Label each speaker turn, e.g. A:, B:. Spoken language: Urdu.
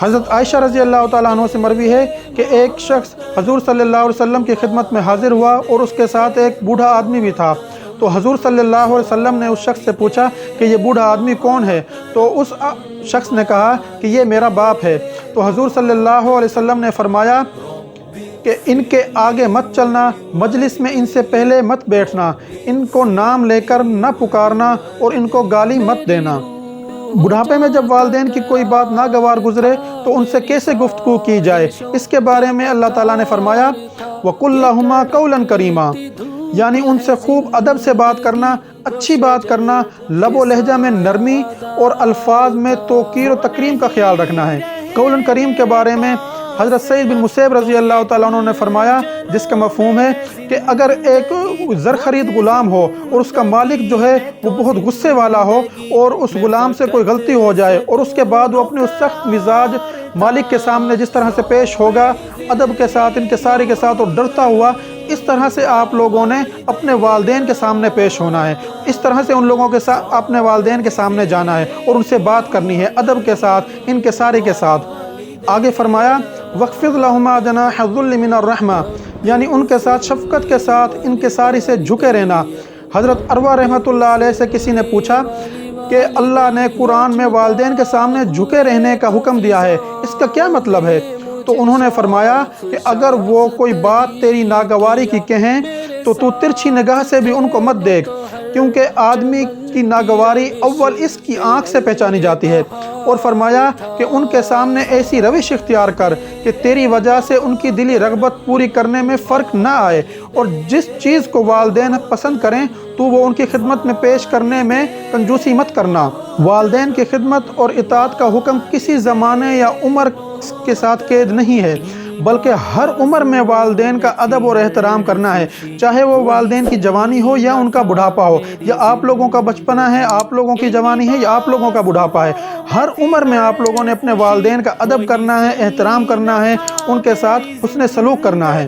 A: حضرت عائشہ رضی اللہ تعالیٰ عنہ سے مروی ہے کہ ایک شخص حضور صلی اللہ علیہ وسلم کی خدمت میں حاضر ہوا اور اس کے ساتھ ایک بوڑھا آدمی بھی تھا۔ تو حضور صلی اللہ علیہ وسلم نے اس شخص سے پوچھا کہ یہ بوڑھا آدمی کون ہے؟ تو اس شخص نے کہا کہ یہ میرا باپ ہے۔ تو حضور صلی اللہ علیہ وسلم نے فرمایا کہ ان کے آگے مت چلنا، مجلس میں ان سے پہلے مت بیٹھنا، ان کو نام لے کر نہ پکارنا اور ان کو گالی مت دینا۔ بڑھاپے میں جب والدین کی کوئی بات ناگوار گزرے تو ان سے کیسے گفتگو کی جائے، اس کے بارے میں اللہ تعالیٰ نے فرمایا وَقُلْ لَهُمَا قَوْلًا كَرِيمًا، یعنی ان سے خوب ادب سے بات کرنا، اچھی بات کرنا، لب و لہجہ میں نرمی اور الفاظ میں توقیر و تکریم کا خیال رکھنا ہے۔ قول کریم کے بارے میں حضرت سعید بن مسیب رضی اللہ تعالیٰ عنہ نے فرمایا، جس کا مفہوم ہے کہ اگر ایک زر خرید غلام ہو اور اس کا مالک جو ہے وہ بہت غصے والا ہو اور اس غلام سے کوئی غلطی ہو جائے اور اس کے بعد وہ اپنے اس سخت مزاج مالک کے سامنے جس طرح سے پیش ہوگا، ادب کے ساتھ، انکساری کے ساتھ اور ڈرتا ہوا، اس طرح سے آپ لوگوں نے اپنے والدین کے سامنے پیش ہونا ہے، اس طرح سے ان لوگوں کے ساتھ اپنے والدین کے سامنے جانا ہے اور ان سے بات کرنی ہے ادب کے ساتھ، انکساری کے ساتھ۔ آگے فرمایا وَاخْفِضْ لَهُمَا جَنَاحَ الذُّلِّ مِنَ الرَّحْمَةِ، یعنی ان کے ساتھ شفقت کے ساتھ انکساری سے جھکے رہنا۔ حضرت عروہ رحمۃ اللہ علیہ سے کسی نے پوچھا کہ اللہ نے قرآن میں والدین کے سامنے جھکے رہنے کا حکم دیا ہے، اس کا کیا مطلب ہے؟ تو انہوں نے فرمایا کہ اگر وہ کوئی بات تیری ناگواری کی کہیں تو ترچھی نگاہ سے بھی ان کو مت دیکھ، کیونکہ آدمی کی ناگواری اول اس کی آنکھ سے پہچانی جاتی ہے۔ اور فرمایا کہ ان کے سامنے ایسی روش اختیار کر کہ تیری وجہ سے ان کی دلی رغبت پوری کرنے میں فرق نہ آئے، اور جس چیز کو والدین پسند کریں تو وہ ان کی خدمت میں پیش کرنے میں کنجوسی مت کرنا۔ والدین کی خدمت اور اطاعت کا حکم کسی زمانے یا عمر کے ساتھ قید نہیں ہے، بلکہ ہر عمر میں والدین کا ادب اور احترام کرنا ہے، چاہے وہ والدین کی جوانی ہو یا ان کا بڑھاپا ہو، یا آپ لوگوں کا بچپنا ہے، آپ لوگوں کی جوانی ہے یا آپ لوگوں کا بڑھاپا ہے۔ ہر عمر میں آپ لوگوں نے اپنے والدین کا ادب کرنا ہے، احترام کرنا ہے، ان کے ساتھ حسن سلوک کرنا ہے۔